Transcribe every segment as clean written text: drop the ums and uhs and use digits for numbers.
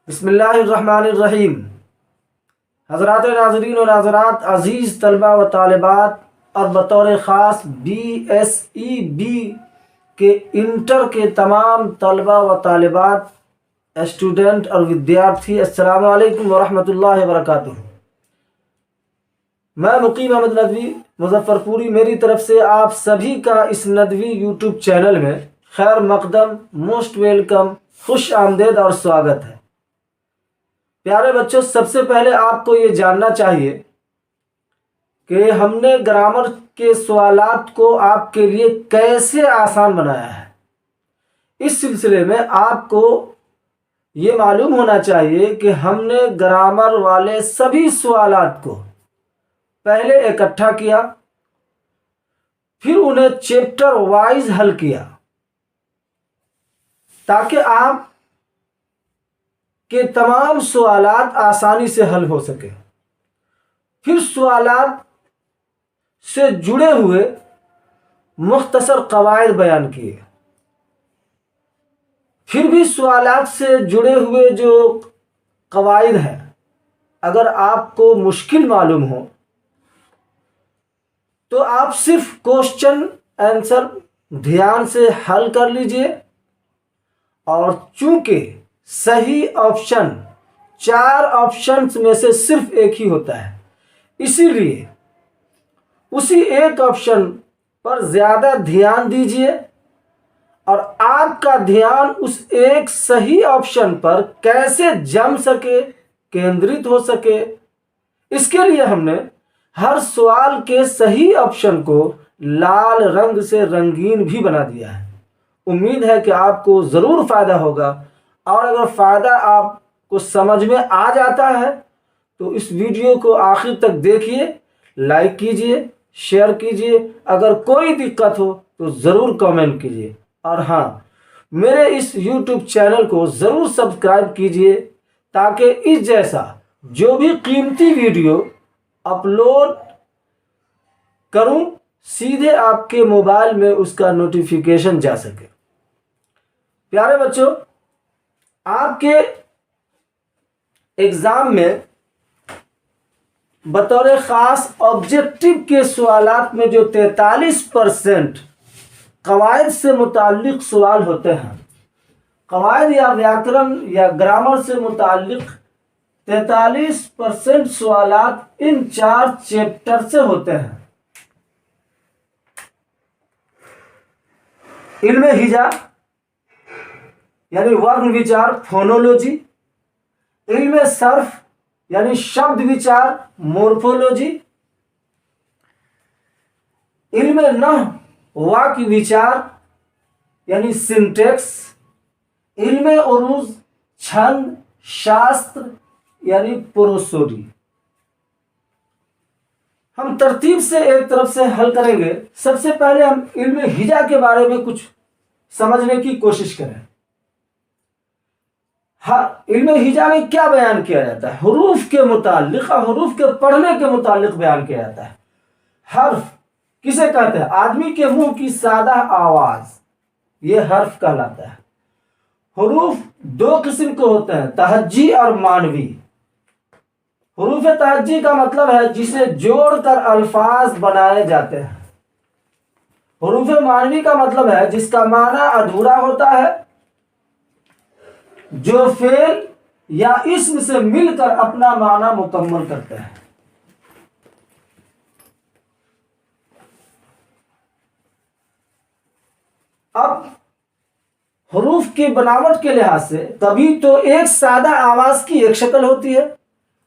بسم اللہ الرحمن الرحیم۔ حضرات ناظرین و ناظرات، عزیز طلبہ و طالبات اور بطور خاص بی ایس ای بی کے انٹر کے تمام طلبہ و طالبات، اسٹوڈنٹ اور ودیارتھی، السلام علیکم ورحمۃ اللہ وبرکاتہ۔ میں مقیم احمد ندوی مظفر پوری میری طرف سے آپ سبھی کا اس ندوی یوٹیوب چینل میں خیر مقدم، موسٹ ویلکم، خوش آمدید اور سواگت ہے۔ پیارے بچوں، سب سے پہلے آپ کو یہ جاننا چاہیے کہ ہم نے گرامر کے سوالات کو آپ کے لیے کیسے آسان بنایا ہے۔ اس سلسلے میں آپ کو یہ معلوم ہونا چاہیے کہ ہم نے گرامر والے سبھی سوالات کو پہلے اکٹھا کیا، پھر انہیں چیپٹر وائز حل کیا تاکہ آپ کہ تمام سوالات آسانی سے حل ہو سکے۔ پھر سوالات سے جڑے ہوئے مختصر قواعد بیان کیے۔ پھر بھی سوالات سے جڑے ہوئے جو قواعد ہیں اگر آپ کو مشکل معلوم ہو تو آپ صرف کوشچن آنسر دھیان سے حل کر لیجئے، اور چونکہ صحیح آپشن 4 آپشنز میں سے صرف ایک ہی ہوتا ہے، اسی لیے اسی ایک آپشن پر زیادہ دھیان دیجیے اور آپ کا دھیان اس ایک صحیح آپشن پر کیسے جم سکے، کیندرت ہو سکے۔ اس کے لیے ہم نے ہر سوال کے صحیح آپشن کو لال رنگ سے رنگین بھی بنا دیا ہے۔ امید ہے کہ آپ کو ضرور فائدہ ہوگا، اور اگر فائدہ آپ کو سمجھ میں آ جاتا ہے تو اس ویڈیو کو آخر تک دیکھیے، لائک کیجیے، شیئر کیجیے، اگر کوئی دقت ہو تو ضرور کامنٹ کیجیے، اور ہاں، میرے اس یوٹیوب چینل کو ضرور سبسکرائب کیجیے تاکہ اس جیسا جو بھی قیمتی ویڈیو اپلوڈ کروں سیدھے آپ کے موبائل میں اس کا نوٹیفیکیشن جا سکے۔ پیارے بچوں، آپ کے ایگزام میں بطور خاص آبجیکٹو کے سوالات میں جو 43% قواعد سے متعلق سوال ہوتے ہیں، قواعد یا ویاکرن یا گرامر سے متعلق 43% سوالات ان 4 چیپٹر سے ہوتے ہیں: علم ہجا یعنی ورن وچار فونولوجی، علم صرف یعنی شبد وچار مورفولوجی، علم نحو واکیہ وچار یعنی سنٹیکس، علم عروض چھند شاستر یعنی پروسوڈی۔ ہم ترتیب سے ایک طرف سے حل کریں گے۔ سب سے پہلے ہم علم ہجا کے بارے میں کچھ سمجھنے کی کوشش کریں۔ علم ہجا میں کیا بیان کیا جاتا ہے؟ حروف کے متعلق، حروف کے پڑھنے کے متعلق بیان کیا جاتا ہے۔ حرف کسے کہتے ہیں؟ آدمی کے منہ کی سادہ آواز، یہ حرف کہلاتا ہے۔ حروف 2 قسم کے ہوتے ہیں، تہجی اور مانوی۔ حروف تہجی کا مطلب ہے جسے جوڑ کر الفاظ بنائے جاتے ہیں۔ حروف مانوی کا مطلب ہے جس کا معنی ادھورا ہوتا ہے، جو فعل یا اسم سے مل کر اپنا معنی مکمل کرتے ہیں۔ اب حروف کی بناوٹ کے لحاظ سے کبھی تو ایک سادہ آواز کی ایک شکل ہوتی ہے،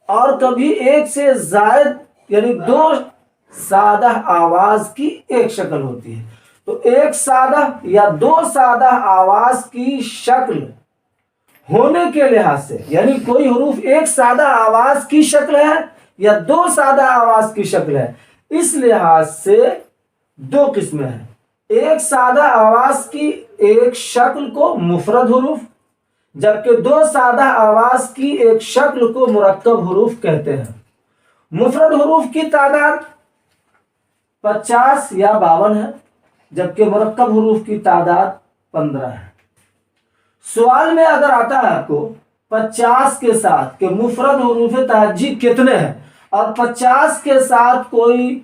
اور کبھی ایک سے زائد یعنی 2 سادہ آواز کی ایک شکل ہوتی ہے۔ تو ایک سادہ یا 2 سادہ آواز کی شکل ہونے کے لحاظ سے، یعنی کوئی حروف ایک سادہ آواز کی شکل ہے یا 2 سادہ آواز کی شکل ہے، اس لحاظ سے 2 قسمیں ہیں۔ ایک سادہ آواز کی ایک شکل کو مفرد حروف، جبکہ 2 سادہ آواز کی ایک شکل کو مرکب حروف کہتے ہیں۔ مفرد حروف کی تعداد 50 یا 52 ہے، جبکہ مرکب حروف کی تعداد 15 ہے۔ سوال میں اگر آتا ہے آپ کو 50 کے ساتھ کہ مفرد حروف تہجی کتنے ہیں، اور 50 کے ساتھ کوئی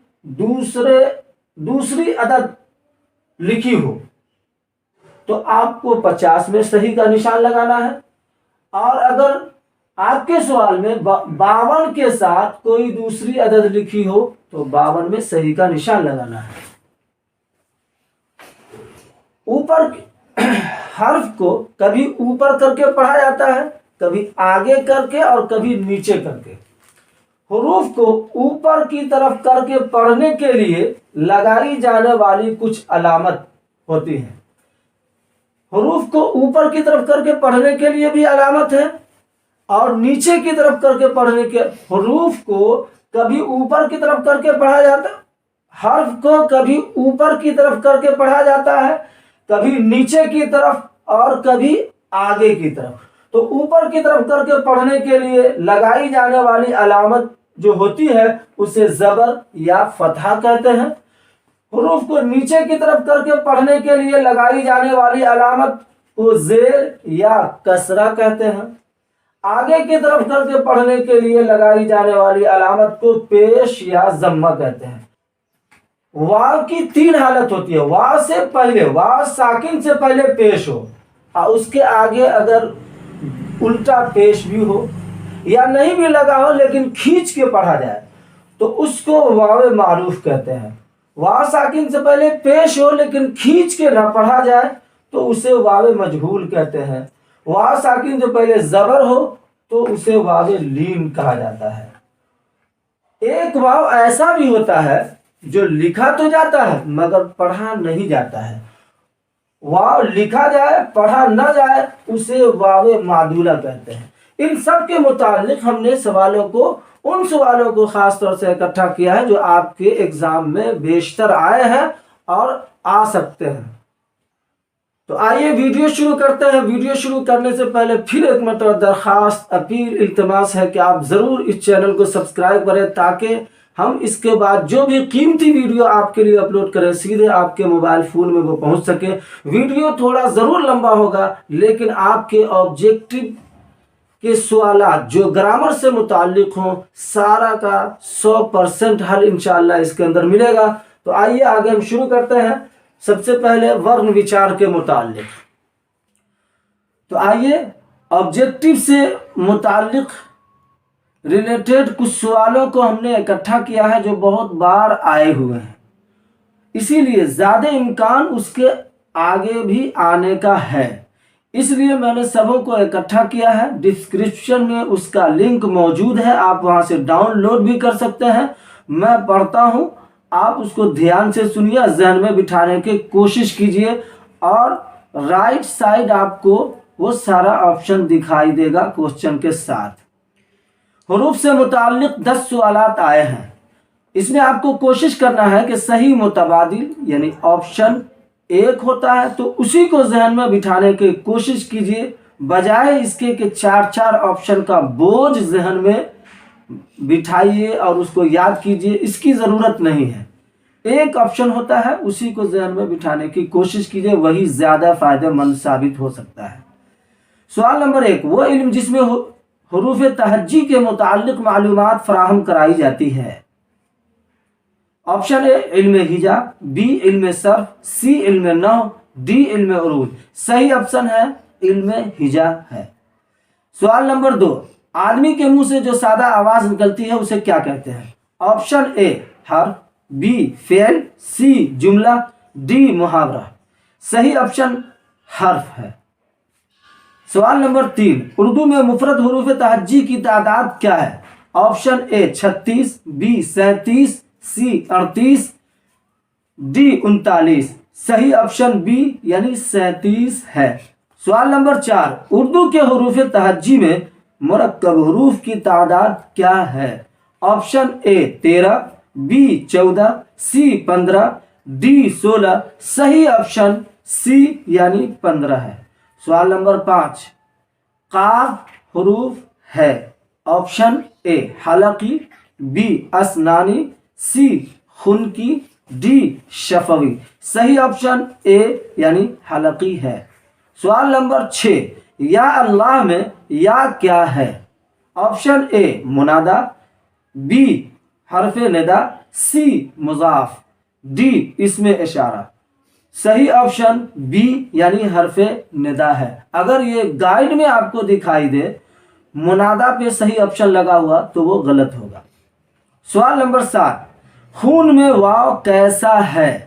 دوسری عدد لکھی ہو تو آپ کو 50 میں صحیح کا نشان لگانا ہے، اور اگر آپ کے سوال میں 52 کے ساتھ کوئی دوسری عدد لکھی ہو تو 52 میں صحیح کا نشان لگانا ہے۔ اوپر حرف کو کبھی اوپر کر کے پڑھا جاتا ہے، کبھی آگے کر کے اور کبھی نیچے کر کے۔ حروف کو اوپر کی طرف کر کے پڑھنے کے لیے لگائی جانے والی کچھ علامت ہوتی ہیں۔ حروف کو اوپر کی طرف کر کے پڑھنے کے لیے بھی علامت ہے، اور نیچے کی طرف کر کے پڑھنے کے حروف کو کبھی اوپر کی طرف کر کے پڑھا جاتا ہے، حرف کو کبھی اوپر کی طرف کر کے پڑھا جاتا ہے، کبھی نیچے کی طرف اور کبھی آگے کی طرف۔ تو اوپر کی طرف کر کے پڑھنے کے لیے لگائی جانے والی علامت جو ہوتی ہے اسے زبر یا فتحہ کہتے ہیں۔ حروف کو نیچے کی طرف کر کے پڑھنے کے لیے لگائی جانے والی علامت کو زیر یا کسرہ کہتے ہیں۔ آگے کی طرف کر کے پڑھنے کے لیے لگائی جانے والی علامت کو پیش یا ضمہ کہتے ہیں۔ واو کی 3 حالت ہوتی ہے۔ واو سے پہلے، واو ساکن سے پہلے پیش ہو، اور اس کے آگے اگر الٹا پیش بھی ہو یا نہیں بھی لگا ہو لیکن کھینچ کے پڑھا جائے تو اس کو واو معروف کہتے ہیں۔ واو ساکن سے پہلے پیش ہو لیکن کھینچ کے نہ پڑھا جائے تو اسے واو مجہول کہتے ہیں۔ واو ساکن سے پہلے زبر ہو تو اسے واو لین کہا جاتا ہے۔ ایک واو ایسا بھی ہوتا ہے جو لکھا تو جاتا ہے مگر پڑھا نہیں جاتا ہے۔ واو لکھا جائے پڑھا نہ جائے اسے واو معدولہ کہتے ہیں۔ ان سب کے متعلق ہم نے ان سوالوں کو خاص طور سے اکٹھا کیا ہے جو آپ کے ایگزام میں بیشتر آئے ہیں اور آ سکتے ہیں۔ تو آئیے ویڈیو شروع کرتے ہیں۔ ویڈیو شروع کرنے سے پہلے پھر ایک مرتبہ درخواست، اپیل، التماس ہے کہ آپ ضرور اس چینل کو سبسکرائب کریں تاکہ ہم اس کے بعد جو بھی قیمتی ویڈیو آپ کے لیے اپلوڈ کریں سیدھے آپ کے موبائل فون میں وہ پہنچ سکے۔ ویڈیو تھوڑا ضرور لمبا ہوگا لیکن آپ کے آبجیکٹو کے سوالات جو گرامر سے متعلق ہوں سارا کا 100% حل انشاءاللہ اس کے اندر ملے گا۔ تو آئیے آگے ہم شروع کرتے ہیں۔ سب سے پہلے ورن وچار کے متعلق، تو آئیے آبجیکٹو سے متعلق ریلیٹڈ کچھ سوالوں کو ہم نے اکٹھا کیا ہے جو بہت بار آئے ہوئے ہیں، اسی لیے زیادہ امکان اس کے آگے بھی آنے کا ہے، اس لیے میں نے سبوں کو اکٹھا کیا ہے۔ ڈسکرپشن میں اس کا لنک موجود ہے، آپ وہاں سے ڈاؤن لوڈ بھی کر سکتے ہیں۔ میں پڑھتا ہوں، آپ اس کو دھیان سے سنیے، ذہن میں بٹھانے کی کوشش کیجئے، اور رائٹ سائڈ آپ کو وہ سارا آپشن دکھائی دے گا کوسچن کے ساتھ۔ حروف سے متعلق 10 سوالات آئے ہیں، اس میں آپ کو کوشش کرنا ہے کہ صحیح متبادل یعنی آپشن 1 ہوتا ہے تو اسی کو ذہن میں بٹھانے کی کوشش کیجئے، بجائے اس کے کہ 4 آپشن کا بوجھ ذہن میں بٹھائیے اور اس کو یاد کیجئے، اس کی ضرورت نہیں ہے۔ ایک آپشن ہوتا ہے اسی کو ذہن میں بٹھانے کی کوشش کیجئے، وہی زیادہ فائدہ مند ثابت ہو سکتا ہے۔ سوال نمبر 1، وہ علم جس میں حروف تہجی کے متعلق معلومات فراہم کرائی جاتی ہے۔ آپشن اے علم ہجا، بی علم صرف، سی علم نحو، ڈی علم عروض۔ صحیح آپشن ہے علم ہجا ہے۔ سوال نمبر 2، آدمی کے منہ سے جو سادہ آواز نکلتی ہے اسے کیا کہتے ہیں؟ آپشن اے حرف، بی فعل، سی جملہ، ڈی محاورہ۔ صحیح آپشن حرف ہے۔ سوال نمبر 3، اردو میں مفرد حروف تہجی کی تعداد کیا ہے؟ Option A 36، B 37، C 38، D 39۔ صحیح آپشن بی یعنی 37 ہے۔ سوال نمبر 4، اردو کے حروف تہجی میں مرکب حروف کی تعداد کیا ہے؟ Option A 13، B 14، C 15، D 16۔ صحیح آپشن سی یعنی 15 ہے۔ سوال نمبر 5، قاف حروف ہے۔ آپشن اے حلقی، بی اسنانی، سی خنکی، ڈی شفوی۔ صحیح آپشن اے یعنی حلقی ہے۔ سوال نمبر 6، یا اللہ میں یا کیا ہے؟ آپشن اے منادا، بی حرف ندا، سی مضاف، ڈی اسم اشارہ۔ صحیح آپشن بی یعنی حرف ندا ہے۔ اگر یہ گائیڈ میں آپ کو دکھائی دے منادا پہ صحیح آپشن لگا ہوا تو وہ غلط ہوگا۔ سوال نمبر 7، خون میں واو کیسا ہے؟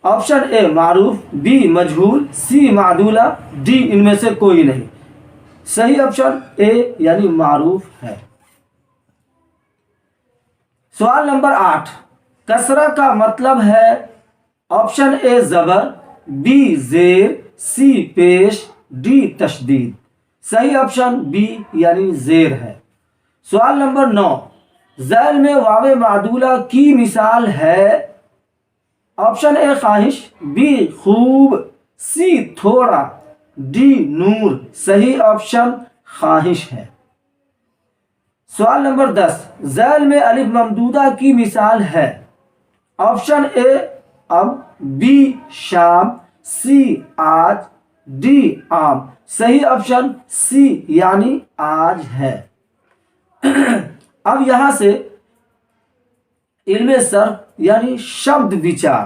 آپشن اے معروف، بی مجہول، سی معدولہ، ڈی ان میں سے کوئی نہیں۔ صحیح آپشن اے یعنی معروف ہے۔ سوال نمبر 8، کسرہ کا مطلب ہے؟ آپشن اے زبر، بی زیر، سی پیش، ڈی تشدید۔ صحیح آپشن بی یعنی زیر ہے۔ سوال نمبر 9، ذیل میں واو معدولہ کی مثال ہے؟ آپشن اے خواہش، بی خوب، سی تھوڑا، ڈی نور۔ صحیح آپشن خواہش ہے۔ سوال نمبر 10، ذیل میں الف ممدودہ کی مثال ہے؟ آپشن اے اب، بی شام، سی آج، ڈی عام۔ صحیح آپشن سی یعنی آج ہے۔ اب یہاں سے علم صرف یعنی شبد وچار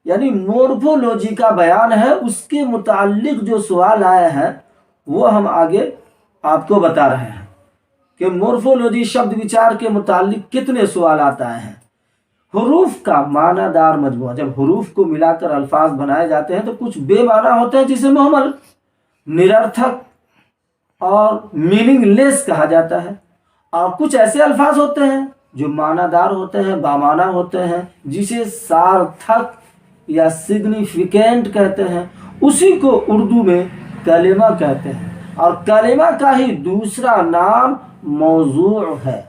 یعنی مورفولوجی کا بیان ہے، اس کے متعلق جو سوال آئے ہیں وہ ہم آگے آپ کو بتا رہے ہیں کہ مورفولوجی شبد وچار کے متعلق کتنے سوالات آئے ہیں۔ حروف کا معنی دار مجموعہ، جب حروف کو ملا کر الفاظ بنائے جاتے ہیں تو کچھ بے معنی ہوتے ہیں جسے مہمل، نرارتھک اور میننگ لیس کہا جاتا ہے، اور کچھ ایسے الفاظ ہوتے ہیں جو معنی دار ہوتے ہیں، بامعنی ہوتے ہیں، جسے سارتھک یا سگنیفیکینٹ کہتے ہیں۔ اسی کو اردو میں کلمہ کہتے ہیں، اور کلمہ کا ہی دوسرا نام موضوع ہے۔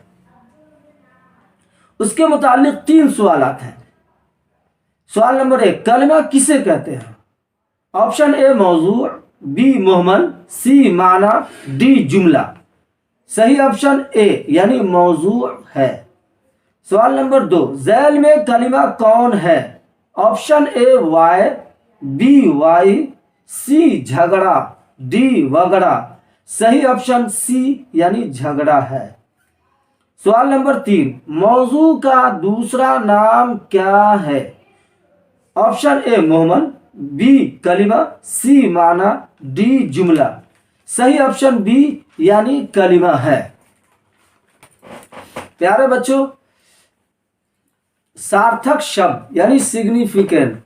اس کے متعلق 3 سوالات ہیں۔ سوال نمبر 1، کلمہ کسے کہتے ہیں؟ آپشن اے موضوع، بی مہمل، سی معنی، ڈی جملہ۔ صحیح آپشن اے یعنی موضوع ہے۔ سوال نمبر 2، ذیل میں کلمہ کون ہے؟ آپشن اے وائے، بی وائی، سی جھگڑا، ڈی وگڑا۔ صحیح آپشن سی یعنی جھگڑا ہے۔ سوال نمبر 3، موضوع کا دوسرا نام کیا ہے؟ آپشن اے مہمل، بی کلمہ، سی معنی، ڈی جملہ۔ صحیح آپشن بی یعنی کلمہ ہے۔ پیارے بچوں، سارتھک شبد یعنی سگنیفیکینٹ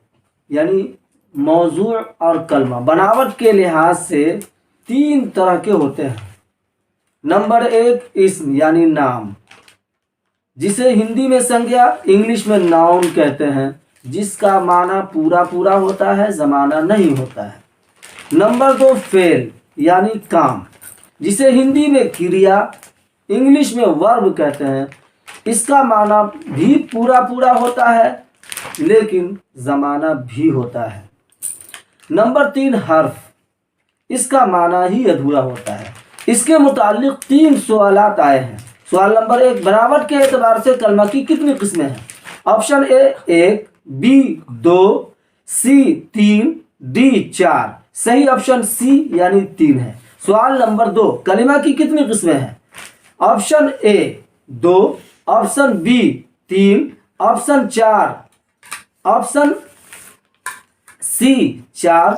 یعنی موضوع اور کلمہ بناوٹ کے لحاظ سے 3 طرح کے ہوتے ہیں۔ نمبر 1، اسم یعنی نام، جسے ہندی میں سنجھا، انگلش میں ناؤن کہتے ہیں، جس کا معنی پورا پورا ہوتا ہے، زمانہ نہیں ہوتا ہے۔ نمبر 2، فعل یعنی کام، جسے ہندی میں کریا، انگلش میں ورب کہتے ہیں، اس کا معنی بھی پورا پورا ہوتا ہے لیکن زمانہ بھی ہوتا ہے۔ نمبر 3، حرف، اس کا معنی ہی ادھورا ہوتا ہے۔ اس کے متعلق 3 سوالات آئے ہیں۔ سوال نمبر 1، بناوٹ کے اعتبار سے کلمہ کی کتنی قسمیں ہیں؟ Option A 1، B 2، C 3، D 4۔ صحیح آپشن سی یعنی 3 ہے۔ سوال نمبر 2، کلمہ کی کتنی قسمیں ہیں؟ Option A 2، option B 3، option 4، option C 4،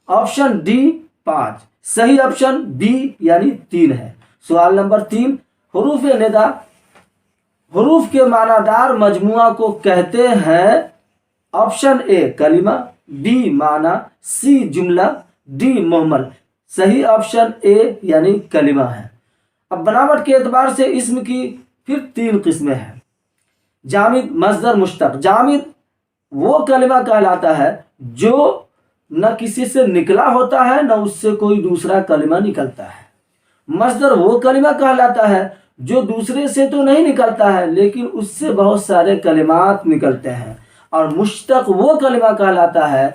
option D 5۔ صحیح آپشن بی یعنی 3 ہے۔ سوال نمبر 3، حروف ندا، حروف کے معنی دار مجموعہ کو کہتے ہیں؟ آپشن اے کلمہ، بی معنی، سی جملہ، ڈی مہمل۔ صحیح آپشن اے یعنی کلمہ ہے۔ اب بناوٹ کے اعتبار سے اسم کی پھر 3 قسمیں ہیں۔ جامد، مصدر، مشتق۔ جامد وہ کلمہ کہلاتا ہے جو نہ کسی سے نکلا ہوتا ہے نہ اس سے کوئی دوسرا کلمہ نکلتا ہے۔ مصدر وہ کلمہ کہلاتا ہے جو دوسرے سے تو نہیں نکلتا ہے لیکن اس سے بہت سارے کلمات نکلتے ہیں۔ اور مشتق وہ کلمہ کہلاتا ہے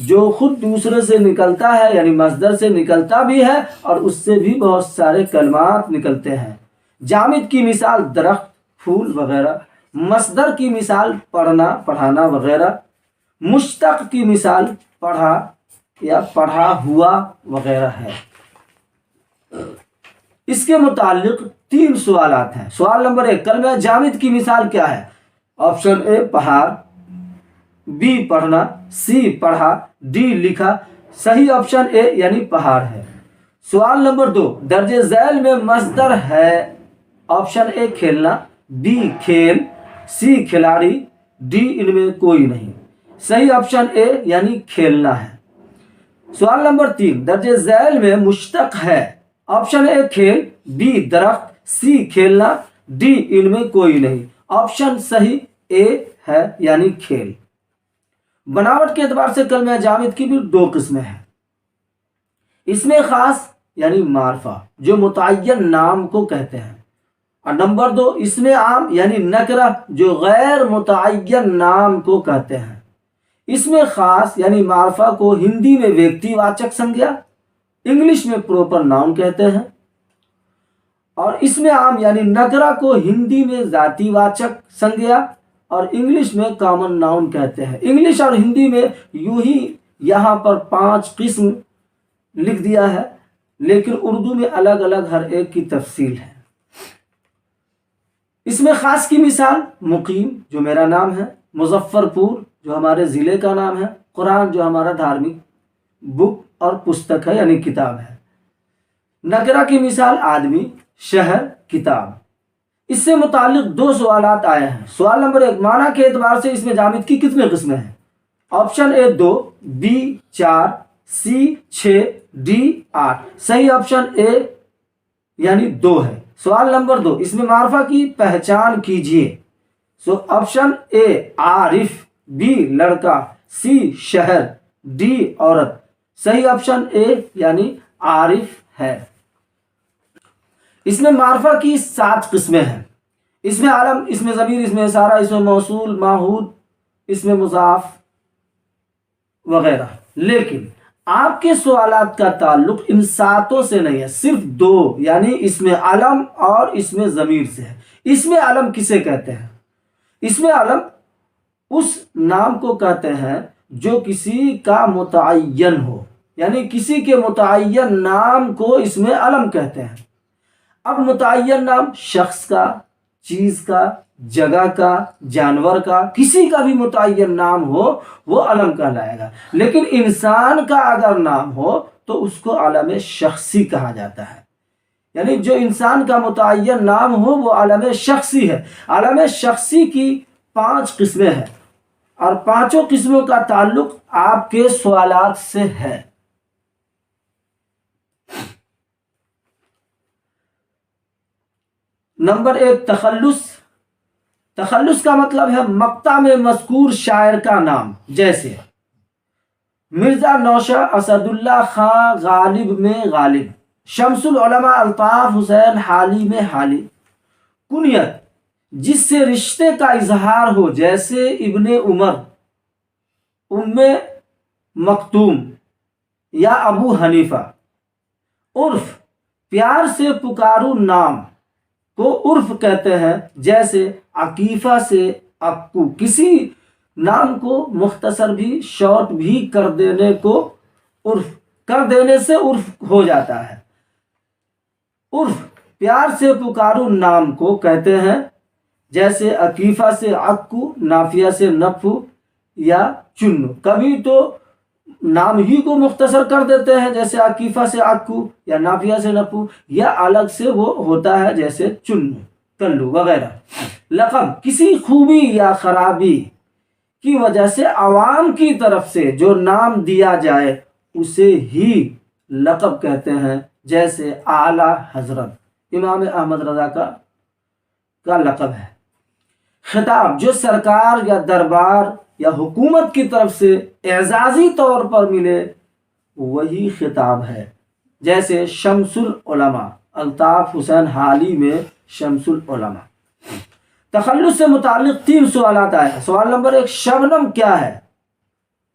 جو خود دوسرے سے نکلتا ہے، یعنی مصدر سے نکلتا بھی ہے اور اس سے بھی بہت سارے کلمات نکلتے ہیں۔ جامد کی مثال درخت، پھول وغیرہ۔ مصدر کی مثال پڑھنا، پڑھانا وغیرہ۔ مشتق کی مثال پڑھا، یا پڑھا ہوا وغیرہ ہے۔ اس کے متعلق 3 سوالات ہیں۔ سوال نمبر 1، کلمہ جامد کی مثال کیا ہے؟ آپشن اے پہاڑ، بی پڑھنا، سی پڑھا، ڈی لکھا۔ صحیح آپشن اے یعنی پہاڑ ہے۔ سوال نمبر 2، درج ذیل میں مصدر ہے؟ آپشن اے کھیلنا، بی کھیل، سی کھلاڑی، ڈی ان میں کوئی نہیں۔ صحیح آپشن اے یعنی کھیلنا ہے۔ سوال نمبر 3، درج ذیل میں مشتق ہے؟ آپشن اے کھیل، بی درخت، سی کھیلنا، ڈی ان میں کوئی نہیں۔ آپشن صحیح اے ہے یعنی کھیل۔ بناوٹ کے اعتبار سے کلمہ جامد کی بھی 2 قسمیں ہیں۔ اسم خاص یعنی معرفہ جو متعین نام کو کہتے ہیں، اور نمبر 2 اسم عام یعنی نکرہ جو غیر متعین نام کو کہتے ہیں۔ اسم خاص یعنی معرفہ کو ہندی میں ویکتی واچک سنجھا، انگلش میں پروپر ناؤن کہتے ہیں، اور اسم عام یعنی نکرہ کو ہندی میں ذاتی واچک سنجھا اور انگلش میں کامن ناؤن کہتے ہیں۔ انگلش اور ہندی میں یوں ہی یہاں پر 5 قسم لکھ دیا ہے، لیکن اردو میں الگ الگ ہر ایک کی تفصیل ہے۔ اسم خاص کی مثال مقیم جو میرا نام ہے، مظفر پور جو ہمارے ضلع کا نام ہے، قرآن جو ہمارا دھارمک بک اور پستک ہے یعنی کتاب ہے۔ نکرہ کی مثال آدمی، شہر، کتاب۔ اس سے متعلق 2 سوالات آئے ہیں۔ سوال نمبر 1، معنی کے اعتبار سے اسم جامد کی کتنے قسمیں ہیں؟ Option A 2، B 4، C 6، D 8۔ صحیح آپشن اے یعنی 2 ہے۔ سوال نمبر 2، اسم معرفہ کی پہچان کیجیے۔ آپشن اے عارف، بی لڑکا، سی شہر، ڈی عورت۔ صحیح آپشن اے یعنی عارف ہے۔ اسم معرفہ کی 7 قسمیں ہیں۔ اسم عالم، اسم ضمیر، اسم اشارہ، اسم موصول، معہود، اسم مضاف وغیرہ۔ لیکن آپ کے سوالات کا تعلق ان 7 سے نہیں ہے، صرف 2 یعنی اسم علم اور اسم ضمیر سے ہے۔ اسم علم کسے کہتے ہیں؟ اسم علم اس نام کو کہتے ہیں جو کسی کا متعین ہو، یعنی کسی کے متعین نام کو اسم علم کہتے ہیں۔ اب متعین نام شخص کا، چیز کا، جگہ کا، جانور کا، کسی کا بھی متعین نام ہو وہ علم کہلائے گا، لیکن انسان کا اگر نام ہو تو اس کو علم شخصی کہا جاتا ہے۔ یعنی جو انسان کا متعین نام ہو وہ علم شخصی ہے۔ علم شخصی کی 5 قسمیں ہیں اور 5 قسموں کا تعلق آپ کے سوالات سے ہے۔ نمبر 1، تخلص۔ تخلص کا مطلب ہے مقطع میں مذکور شاعر کا نام، جیسے مرزا نوشہ اسد اللہ خاں غالب میں غالب، شمس العلماء الطاف حسین حالی میں حالی۔ کنیت جس سے رشتے کا اظہار ہو، جیسے ابن عمر، ام مکتوم یا ابو حنیفہ۔ عرف پیار سے پکارو نام کو عرف کہتے ہیں، جیسے عکیفہ سے اکو۔ کسی نام کو مختصر بھی شارٹ بھی کر دینے کو عرف کر دینے سے عرف ہو جاتا ہے۔ عرف پیار سے پکارو نام کو کہتے ہیں، جیسے عکیفہ سے اکو، نافیہ سے نفو یا چنو۔ کبھی تو نام ہی کو مختصر کر دیتے ہیں جیسے عکیفہ سے اکو یا نافیہ سے نفو، یا الگ سے وہ ہوتا ہے جیسے چنو، کلو وغیرہ۔ لقب کسی خوبی یا خرابی کی وجہ سے عوام کی طرف سے جو نام دیا جائے اسے ہی لقب کہتے ہیں، جیسے اعلیٰ حضرت امام احمد رضا کا لقب ہے۔ خطاب جو سرکار یا دربار یا حکومت کی طرف سے اعزازی طور پر ملے وہی خطاب ہے، جیسے شمس العلماء الطاف حسین حالی میں شمس العلماء۔ تخلص سے متعلق 3 سوالات آئے ہیں۔ سوال نمبر 1، شبنم کیا ہے؟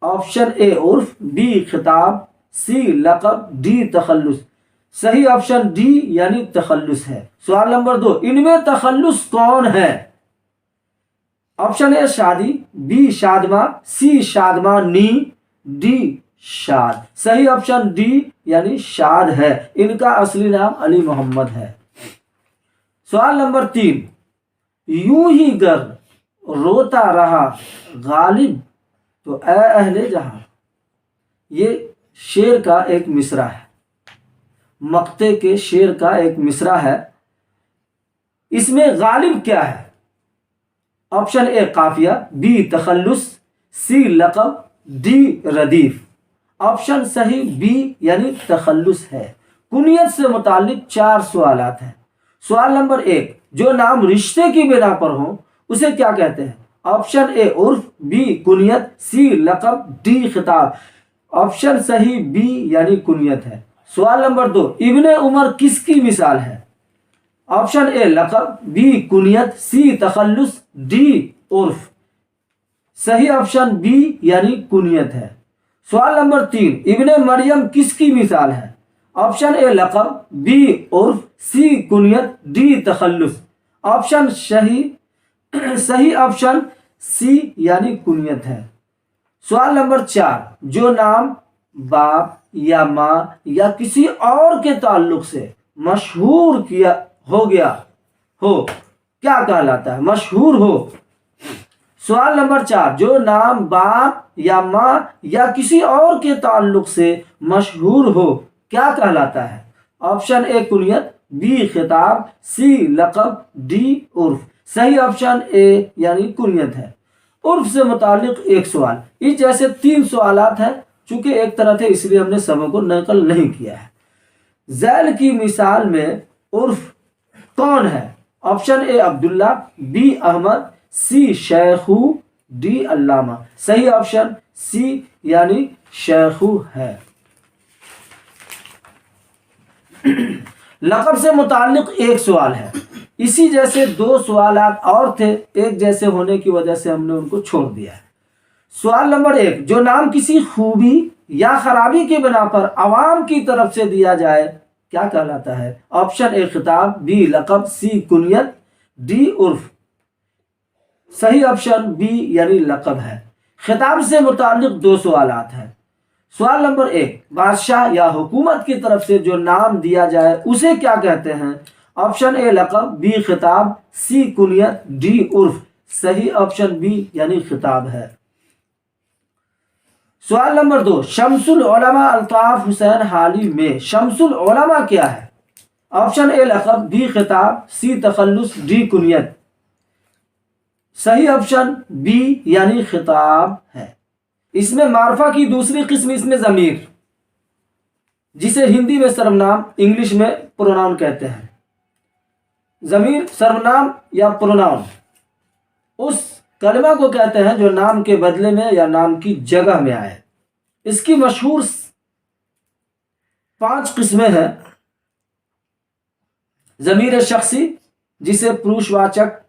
آپشن اے عرف، بی خطاب، سی لقب، ڈی تخلص۔ صحیح آپشن ڈی یعنی تخلص ہے۔ سوال نمبر 2، ان میں تخلص کون ہے؟ آپشن اے شادی، بی شادماں، سی شادماں نی، ڈی شاد. صحیح آپشن ڈی یعنی شاد ہے. ان کا اصلی نام علی محمد ہے. سوال نمبر 3. یوں ہی گر روتا رہا غالب تو اے اہل جہاں. یہ شعر کا ایک مصرع ہے، مقطع کے شعر کا ایک مصرع ہے. اس میں غالب کیا ہے؟ آپشن اے قافیہ، بی تخلص، سی لقب، ڈی ردیف. آپشن صحیح بی یعنی تخلص ہے. کنیت سے متعلق 4 سوالات ہیں. سوال نمبر 1. جو نام رشتے کی بنا پر ہوں اسے کیا کہتے ہیں؟ آپشن اے عرف، بی کنیت، سی لقب، ڈی خطاب. آپشن صحیح بی یعنی کنیت ہے. سوال نمبر 2. ابن عمر کس کی مثال ہے؟ آپشن اے لقب، بی کنیت، سی تخلص، ڈی عرف. صحیح آپشن بی یعنی کنیت ہے. سوال نمبر 3. ابن مریم کس کی مثال ہے؟ آپشن اے لقب، بی عرف، سی کنیت، ڈی تخلص. آپشن صحیح آپشن سی یعنی کنیت ہے. سوال نمبر 4. جو نام باپ یا ماں یا کسی اور کے تعلق سے مشہور ہو کیا کہلاتا ہے؟ مشہور ہو. سوال نمبر 4. جو نام باپ یا ماں یا کسی اور کے تعلق سے مشہور ہو کیا کہلاتا ہے؟ آپشن اے کنیت، بی خطاب، سی لقب، ڈی عرف. صحیح آپشن اے یعنی کنیت ہے. عرف سے متعلق ایک سوال. اس جیسے 3 سوالات ہیں، چونکہ ایک طرح تھے اس لیے ہم نے سبوں کو نقل نہیں کیا ہے. ذیل کی مثال میں عرف کون ہے؟ Option A Abdullah, B Ahmed, C Sheikhu, D Allama. صحیح آپشن سی یعنی شیخو ہے. لقب سے متعلق ایک سوال ہے. اسی جیسے 2 سوالات اور تھے، ایک جیسے ہونے کی وجہ سے ہم نے ان کو چھوڑ دیا ہے. سوال نمبر 1. جو نام کسی خوبی یا خرابی کی بنا پر عوام کی طرف سے دیا جائے کیا کہلاتا ہے؟ آپشن اے خطاب، بی لقب، سی کنیت، ڈی عرف. صحیح آپشن بی یعنی لقب ہے. خطاب سے متعلق 2 سوالات ہیں. سوال نمبر 1. بادشاہ یا حکومت کی طرف سے جو نام دیا جائے اسے کیا کہتے ہیں؟ آپشن اے لقب، بی خطاب، سی کنیت، ڈی عرف. صحیح آپشن بی یعنی خطاب ہے. سوال نمبر 2. شمس العلماء الطاف حسین حالی میں شمس العلماء کیا ہے؟ آپشن اے لقب، بی خطاب، سی تخلص، ڈی کنیت. صحیح آپشن بی یعنی خطاب ہے. اس میں معرفہ کی دوسری قسم اس میں ضمیر، جسے ہندی میں سرونام، انگلش میں پروناؤن کہتے ہیں. ضمیر سرونام یا پروناؤن اس کلمہ کو کہتے ہیں جو نام کے بدلے میں یا نام کی جگہ میں آئے. اس کی مشہور 5 قسمیں ہیں. ضمیر شخصی جسے پروش واچک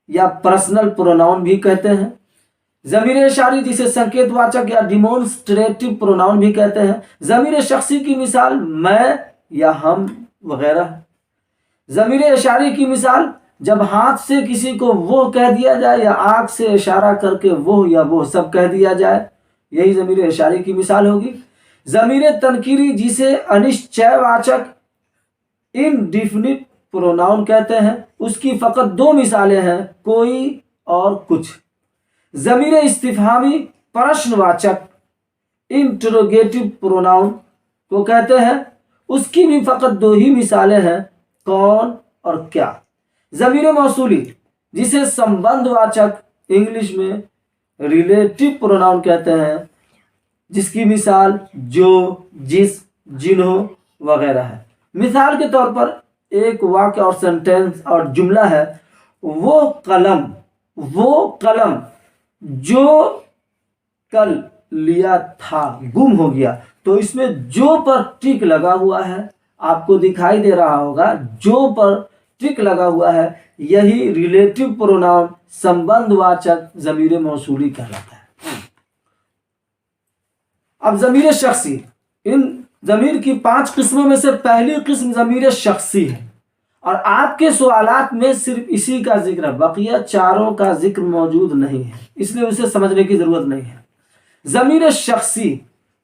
یا پرسنل پروناؤن بھی کہتے ہیں. ضمیر اشاری جسے سنکیت واچک یا ڈیمونسٹریٹو پروناؤن بھی کہتے ہیں. ضمیر شخصی کی مثال میں یا ہم وغیرہ. ضمیر اشاری کی مثال جب ہاتھ سے کسی کو وہ کہہ دیا جائے یا آنکھ سے اشارہ کر کے وہ یا وہ سب کہہ دیا جائے، یہی ضمیر اشاری کی مثال ہوگی. ضمیر تنکیری جسے انشچے واچک انڈیفینٹ پروناؤن کہتے ہیں، اس کی فقط 2 مثالیں ہیں، کوئی اور کچھ. ضمیر استفہامی پرشن واچک انٹروگیٹو پروناؤن کو کہتے ہیں، اس کی بھی فقط 2 ہی مثالیں ہیں، کون اور کیا. ضمیر موصولی جسے سمبندھ واچک انگلش میں ریلیٹو پروناؤن کہتے ہیں، جس کی مثال جو، جس، جنہوں وغیرہ ہے. مثال کے طور پر ایک واقعہ اور سنٹینس اور جملہ ہے، وہ قلم جو کل لیا تھا گم ہو گیا. تو اس میں جو پر ٹک لگا ہوا ہے، آپ کو دکھائی دے رہا ہوگا جو پر ٹک لگا ہوا ہے، یہی ریلیٹو پروناؤن سمبندھ واچک ضمیر موصولی کہلاتا ہے. اب ضمیر شخصی، ان ضمیر کی 5 قسموں میں سے پہلی قسم ضمیر شخصی ہے، اور آپ کے سوالات میں صرف اسی کا ذکر ہے، بقیہ 4 کا ذکر موجود نہیں ہے، اس لیے اسے سمجھنے کی ضرورت نہیں ہے. ضمیر شخصی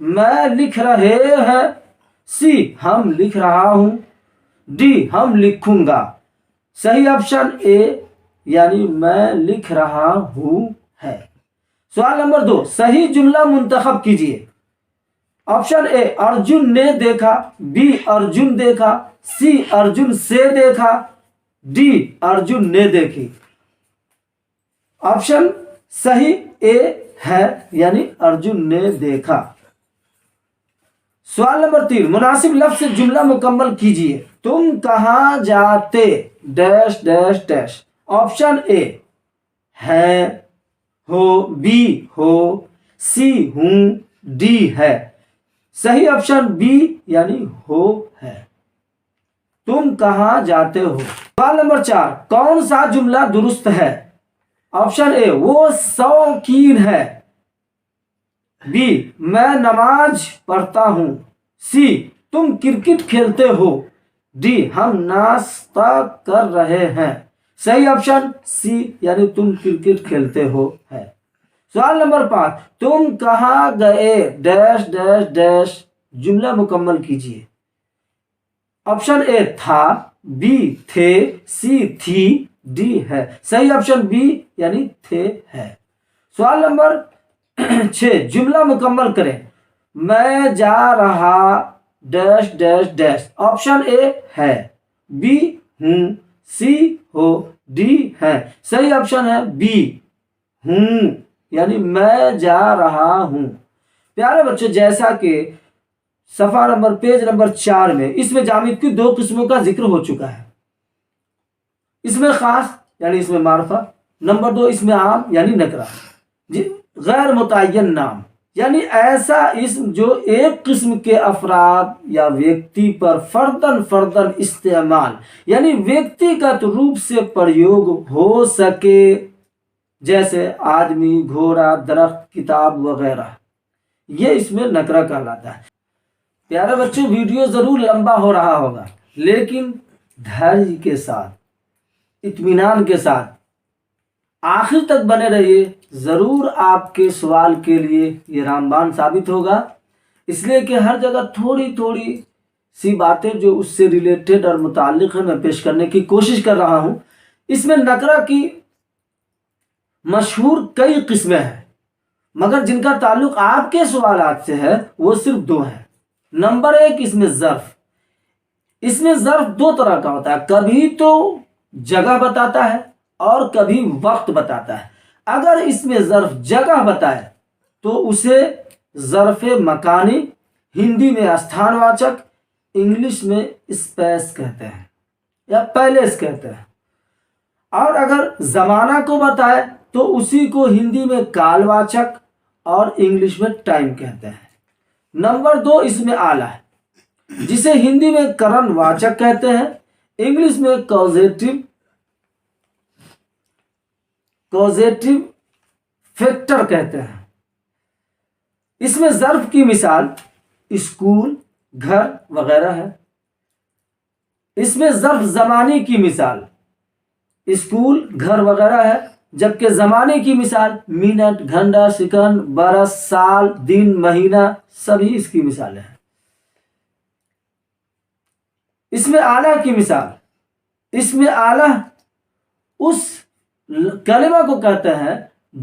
میں لکھ رہے ہیں. سی ہم لکھ رہا ہوں. ڈی ہم لکھوں گا. صحیح آپشن اے یعنی میں لکھ رہا ہوں ہے. سوال نمبر 2 صحیح جملہ منتخب کیجیے. آپشن اے ارجن نے دیکھا. بی ارجن دیکھا. سی ارجن سے دیکھا. ڈی ارجن نے دیکھی. آپشن صحیح اے ہے یعنی ارجن نے دیکھا. سوال نمبر 3 مناسب لفظ سے جملہ مکمل کیجیے. تم کہاں جاتے ڈیش ڈیش ڈیش. آپشن اے ہے ہو. بی ہو. سی ہوں. ڈی ہے. صحیح آپشن بی یعنی ہو ہے. تم کہاں جاتے ہو. سوال نمبر 4 کون سا جملہ درست ہے. آپشن اے وہ شوقین ہے. بی میں نماز پڑھتا ہوں. سی تم کرکٹ کھیلتے ہو. ڈی ہم ناشتہ کر رہے ہیں. صحیح آپشن سی یعنی تم کرکٹ کھیلتے ہو ہے. سوال نمبر 5 تم کہاں گئے ڈیش ڈیش ڈیش. جملہ مکمل کیجیے. آپشن اے تھا. بی تھے. سی تھی. ڈی ہے. صحیح آپشن بی یعنی تھے ہے. سوال نمبر 6 جملہ مکمل کریں. میں جا رہا ڈیش ڈیش ڈیش. آپشن اے ہے. بی ہوں. سی ہو. ڈی ہے. صحیح آپشن ہے بی ہوں یعنی میں جا رہا ہوں. پیارے بچوں جیسا کہ صفحہ نمبر پیج نمبر 4 میں اس میں جامد کی 2 قسموں کا ذکر ہو چکا ہے. اس میں خاص یعنی اس میں معرفہ. نمبر 2 اس میں عام یعنی نکرہ. غیر متعین نام یعنی ایسا اسم جو ایک قسم کے افراد یا ویکتی پر فردن استعمال یعنی ویکتیگت روپ سے پریوگ ہو سکے جیسے آدمی گھوڑا درخت کتاب وغیرہ. یہ اس میں نکرہ کہلاتا ہے. پیارے بچوں ویڈیو ضرور لمبا ہو رہا ہوگا لیکن دھیرج کے ساتھ اطمینان کے ساتھ آخر تک بنے رہیے. ضرور آپ کے سوال کے لیے یہ رامبان ثابت ہوگا. اس لیے کہ ہر جگہ تھوڑی سی باتیں جو اس سے ریلیٹڈ اور متعلق ہیں میں پیش کرنے کی کوشش کر رہا ہوں. اس میں نکرہ کی مشہور کئی قسمیں ہیں مگر جن کا تعلق آپ کے سوالات سے ہے وہ صرف 2 ہیں. نمبر 1 اس میں ظرف. اس میں ظرف 2 طرح کا ہوتا ہے. کبھی تو جگہ بتاتا ہے اور کبھی وقت بتاتا ہے. اگر اس میں ظرف جگہ بتائے تو اسے ظرف مکانی ہندی میں استھان واچک انگلش میں اسپیس کہتے ہیں یا پیلیس کہتے ہیں. اور اگر زمانہ کو بتائے تو اسی کو ہندی میں کال واچک اور انگلش میں ٹائم کہتے ہیں. نمبر 2 اس میں آلہ ہے جسے ہندی میں کرن واچک کہتے ہیں. انگلش میں کوزیٹو فیکٹر کہتے ہیں. اس میں ظرف کی مثال اسکول گھر وغیرہ ہے. اس میں ظرف زمانے کی مثال اسکول گھر وغیرہ ہے جبکہ زمانے کی مثال منٹ گھنٹہ سیکنڈ برس سال دن مہینہ سبھی اس کی مثالیں ہیں. اس میں آلہ کی مثال اس میں آلہ اس کلمہ کو کہتے ہیں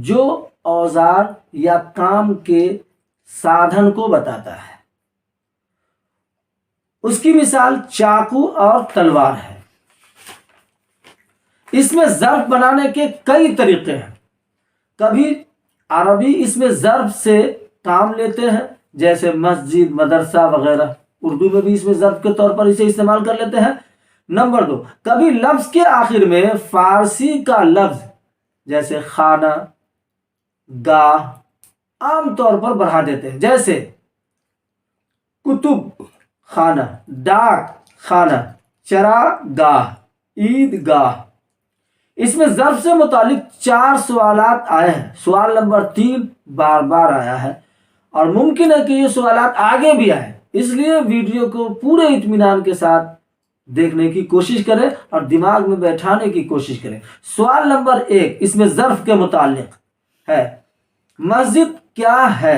جو اوزار یا کام کے سادھن کو بتاتا ہے. اس کی مثال چاقو اور تلوار ہے. اس میں ظرف بنانے کے کئی طریقے ہیں. کبھی عربی اس میں ظرف سے کام لیتے ہیں جیسے مسجد مدرسہ وغیرہ. اردو میں بھی اس میں ظرف کے طور پر اسے استعمال کر لیتے ہیں. نمبر 2 کبھی لفظ کے آخر میں فارسی کا لفظ جیسے خانہ گاہ عام طور پر بڑھا دیتے ہیں جیسے کتب خانہ ڈاک خانہ چراگاہ عید گاہ. اس میں ظرف سے متعلق 4 سوالات آئے ہیں. سوال نمبر 3 بار بار آیا ہے اور ممکن ہے کہ یہ سوالات آگے بھی آئے. اس لیے ویڈیو کو پورے اطمینان کے ساتھ دیکھنے کی کوشش کریں اور دماغ میں بیٹھانے کی کوشش کریں. سوال نمبر 1 اس میں ظرف کے متعلق ہے. مسجد کیا ہے؟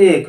1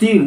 3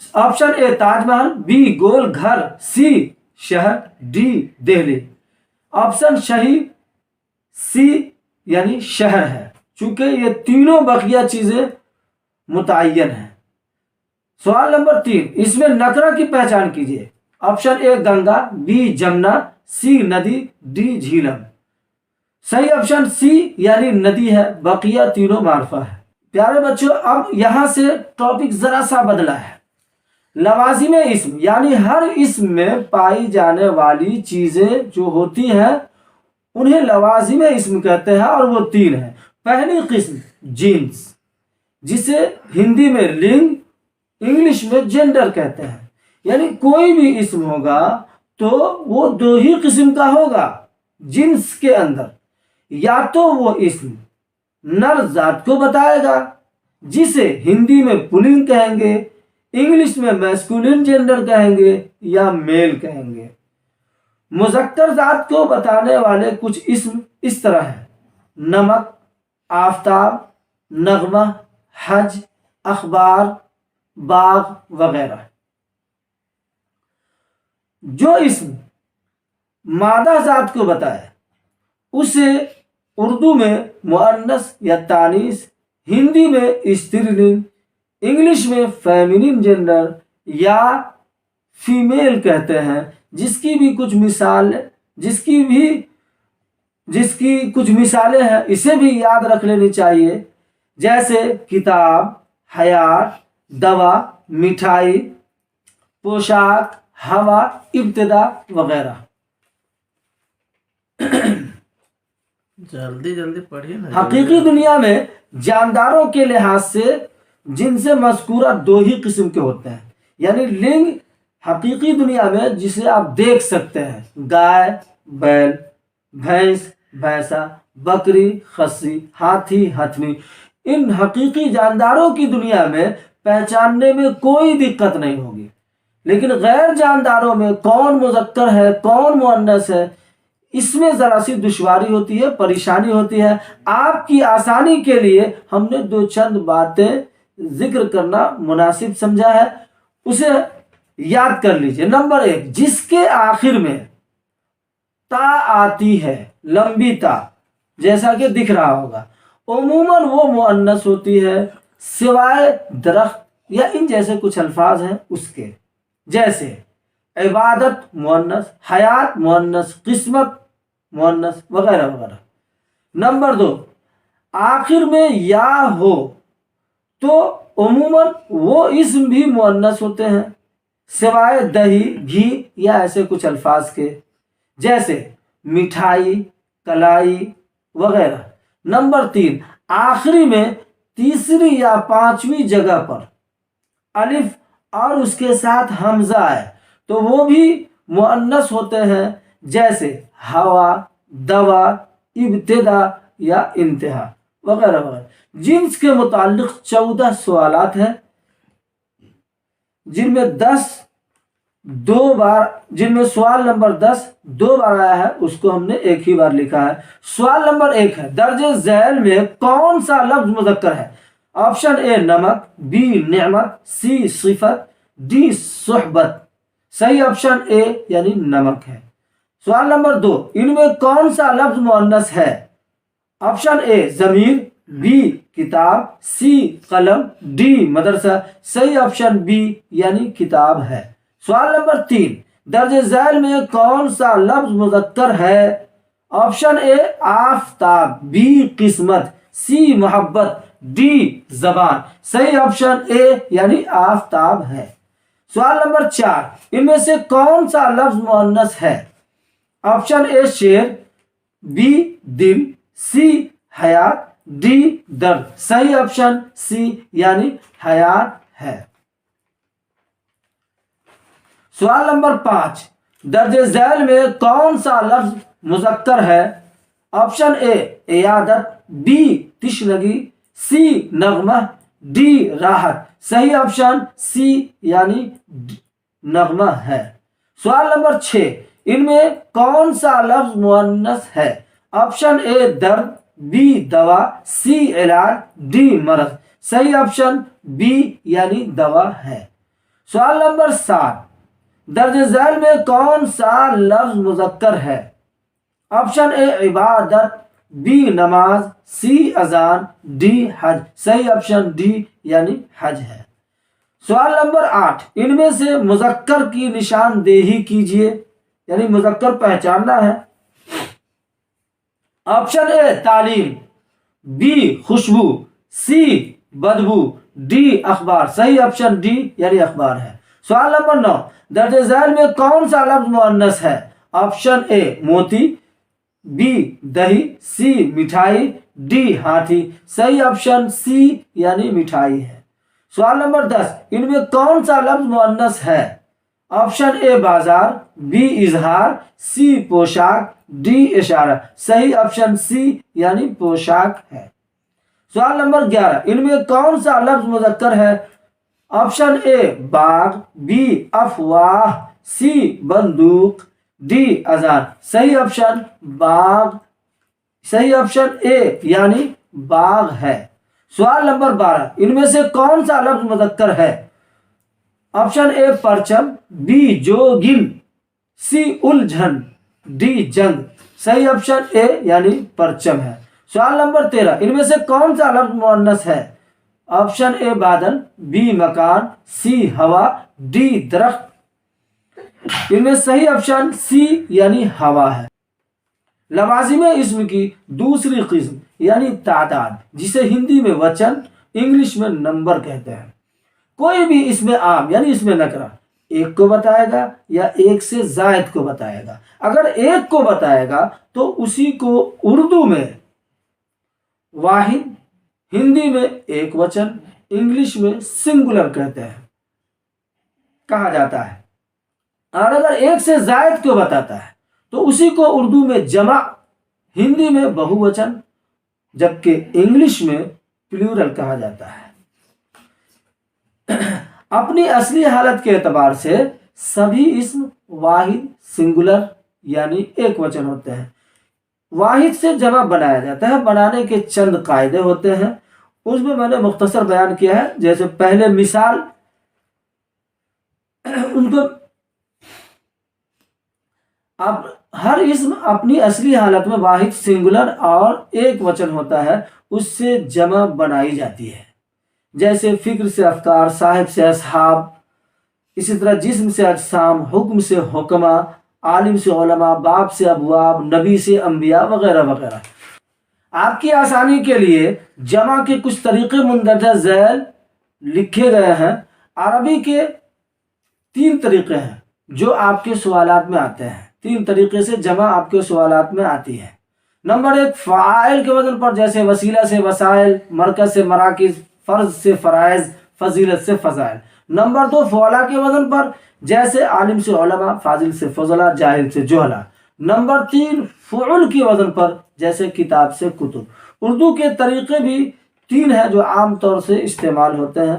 option a Taj Mahal, be گول گھر، سی شہر، ڈی دہلی۔ آپشن صحیح سی یعنی شہر ہے، چونکہ یہ تینوں بقیہ چیزیں متعین ہیں۔ سوال نمبر 3، اس میں نکرہ کی پہچان کیجیے۔ Option A Ganga, B Jamuna, C ندی، ڈی جھیلم۔ صحیح آپشن سی یعنی ندی ہے، بقیہ تینوں معرفہ ہے۔ پیارے بچوں، اب یہاں سے ٹاپک ذرا سا بدلا ہے۔ لوازم اسم یعنی ہر اسم میں پائی جانے والی چیزیں جو ہوتی ہیں انہیں لوازم اسم کہتے ہیں، اور وہ 3 ہیں۔ پہلی قسم جنس، جسے ہندی میں لنگ، انگلش میں جینڈر کہتے ہیں، یعنی کوئی بھی اسم ہوگا تو وہ 2 ہی قسم کا ہوگا جنس کے اندر۔ یا تو وہ اسم نر ذات کو بتائے گا جسے ہندی میں پلنگ کہیں گے، انگلش میں میسکولن جینڈر کہیں گے، یا میل کہیں گے۔ مذکر ذات کو بتانے والے کچھ اسم اس طرح ہیں: نمک، آفتاب، نغمہ، حج، اخبار، باغ وغیرہ۔ جو اسم مادہ ذات کو بتائے اسے اردو میں مؤنث یا تانیث، ہندی میں استری لنگ، انگلش میں فیمینن جینڈر یا فیمیل کہتے ہیں، جس کی کچھ مثالیں ہیں اسے بھی یاد رکھ لینی چاہیے، جیسے کتاب، حیات، دوا، مٹھائی، پوشاک، ہوا، ابتدا وغیرہ۔ جلدی پڑھیے نا۔ حقیقی دنیا میں جانداروں کے لحاظ سے جن سے مذکورہ 2 ہی قسم کے ہوتے ہیں، یعنی لنگ حقیقی دنیا میں جسے آپ دیکھ سکتے ہیں: گائے، بیل، بھینس، بھینسا، بکری، خصی، ہاتھی، ہتھنی۔ ان حقیقی جانداروں کی دنیا میں پہچاننے میں کوئی دقت نہیں ہوگی، لیکن غیر جانداروں میں کون مذکر ہے کون مؤنث ہے اس میں ذرا سی دشواری ہوتی ہے، پریشانی ہوتی ہے۔ آپ کی آسانی کے لیے ہم نے 2 چند باتیں ذکر کرنا مناسب سمجھا ہے، اسے یاد کر لیجئے۔ نمبر 1، جس کے آخر میں تا آتی ہے، لمبی تا، جیسا کہ دکھ رہا ہوگا، عموماً وہ مؤنث ہوتی ہے سوائے درخت یا ان جیسے کچھ الفاظ ہیں اس کے، جیسے عبادت مؤنث، حیات مؤنث، قسمت مؤنث وغیرہ وغیرہ۔ نمبر 2، آخر میں یا ہو تو عموماً وہ اسم بھی مؤنث ہوتے ہیں سوائے دہی، گھی یا ایسے کچھ الفاظ کے، جیسے مٹھائی، کلائی وغیرہ۔ نمبر 3، آخری میں تیسری یا 5ویں جگہ پر الف اور اس کے ساتھ حمزہ ہے تو وہ بھی مؤنث ہوتے ہیں، جیسے ہوا، دوا، ابتدا یا انتہا وغیرہ وغیرہ۔ جنس کے متعلق 14 سوالات ہیں، جن میں سوال نمبر 10 2 بار آیا ہے، اس کو ہم نے ایک ہی بار لکھا ہے۔ سوال نمبر 1 ہے: درج ذیل میں کون سا لفظ مذکر ہے؟ آپشن اے نمک، بی نعمت، سی صفت، ڈی صحبت۔ صحیح آپشن اے یعنی نمک ہے۔ سوال نمبر 2، ان میں کون سا لفظ مؤنث ہے؟ آپشن اے ضمیر، بی کتاب، سی قلم، ڈی مدرسہ۔ صحیح آپشن بی یعنی کتاب ہے۔ سوال نمبر 3، درج ذیل میں کون سا لفظ مذکر ہے؟ آپشن اے آفتاب، بی قسمت، سی محبت، ڈی زبان۔ صحیح آپشن اے یعنی آفتاب ہے۔ سوال نمبر 4، ان میں سے کون سا لفظ مؤنث ہے؟ آپشن اے شیر، بی دل، سی حیات، ڈی درد۔ صحیح آپشن سی یعنی حیات ہے۔ سوال نمبر 5، درج ذیل میں کون سا لفظ مذکر ہے؟ آپشن اے عیادت، بی تشنگی، سی نغمہ، ڈی راحت۔ صحیح آپشن سی یعنی نغمہ ہے۔ سوال نمبر 6، ان میں کون سا لفظ مؤنث ہے؟ آپشن اے درد، بی دوا، سی علاج، ڈی مرض۔ صحیح آپشن بی یعنی دوا ہے۔ سوال نمبر 7، درج ذیل میں کون سا لفظ مذکر ہے؟ آپشن اے عبادت، بی نماز، سی اذان، ڈی حج۔ صحیح آپشن ڈی یعنی حج ہے۔ سوال نمبر 8، ان میں سے مذکر کی نشاندہی کیجیے، یعنی مذکر پہچاننا ہے۔ آپشن اے تعلیم، بی خوشبو، سی بدبو، ڈی اخبار۔ صحیح آپشن ڈی یعنی اخبار ہے۔ سوال نمبر 9، درج ذیل میں کون سا لفظ مؤنث ہے؟ آپشن اے موتی، بی دہی، سی مٹھائی، ڈی ہاتھی۔ صحیح آپشن سی یعنی مٹھائی ہے۔ سوال نمبر 10، ان میں کون سا لفظ مؤنث ہے؟ آپشن اے بازار، بی اظہار، سی پوشاک، ڈی اشارہ۔ صحیح آپشن سی یعنی پوشاک ہے۔ سوال نمبر 11، ان میں کون سا لفظ مذکر ہے؟ آپشن اے باغ، بی افواہ، سی بندوق، ڈی اذان۔ صحیح آپشن باغ، صحیح آپشن اے یعنی باغ ہے۔ سوال نمبر 12، ان میں سے کون سا لفظ مذکر ہے؟ آپشن اے پرچم، بی جوگن، سی الجھن، ڈی جنگ۔ صحیح آپشن اے یعنی پرچم ہے۔ سوال نمبر 13، ان میں سے کون سا لفظ مؤنث ہے؟ آپشن اے بادل، بی مکان، سی ہوا، ڈی درخت۔ ان میں صحیح آپشن سی یعنی ہوا ہے۔ لوازم اسم کی دوسری قسم یعنی تعداد، جسے ہندی میں وچن، انگلش میں نمبر کہتے ہیں۔ کوئی بھی اسم عام یعنی اسم نکرہ ایک کو بتائے گا یا ایک سے زائد کو بتائے گا۔ اگر ایک کو بتائے گا تو اسی کو اردو میں واحد، ہندی میں ایک وچن، انگلش میں سنگولر کہتے ہیں، کہا جاتا ہے۔ اور اگر ایک سے زائد کو بتاتا ہے تو اسی کو اردو میں جمع، ہندی میں بہو وچن، جبکہ انگلش میں پلورل کہا جاتا ہے۔ اپنی اصلی حالت کے اعتبار سے سبھی اسم واحد، سنگولر یعنی ایک وچن ہوتے ہیں۔ واحد سے جمع بنایا جاتا ہے، بنانے کے چند قاعدے ہوتے ہیں، اس میں نے مختصر بیان کیا ہے۔ جیسے پہلے مثال، ان کو اب ہر اسم اپنی اصلی حالت میں واحد، سنگولر اور ایک وچن ہوتا ہے، اس سے جمع بنائی جاتی ہے۔ جیسے فکر سے افکار، صاحب سے اصحاب، اسی طرح جسم سے اجسام، حکم سے حکمہ، عالم سے علماء، باب سے ابواب، نبی سے انبیاء وغیرہ وغیرہ۔ آپ کی آسانی کے لیے جمع کے کچھ طریقے مندرجہ ذیل لکھے گئے ہیں۔ عربی کے 3 طریقے ہیں جو آپ کے سوالات میں آتے ہیں۔ 3 طریقے سے جمع آپ کے سوالات میں آتی ہے۔ نمبر 1، فاعل کے وزن پر، جیسے وسیلہ سے وسائل، مرکز سے مراکز، فرض سے فرائض، فضیلت سے فضائل۔ نمبر 2، فعلا کے وزن پر، جیسے عالم سے علماء، فاضل سے فضلا، جاہل سے جہلا۔ نمبر 3، فعل کے وزن پر، جیسے کتاب سے کتب۔ اردو کے طریقے بھی 3 ہیں جو عام طور سے استعمال ہوتے ہیں۔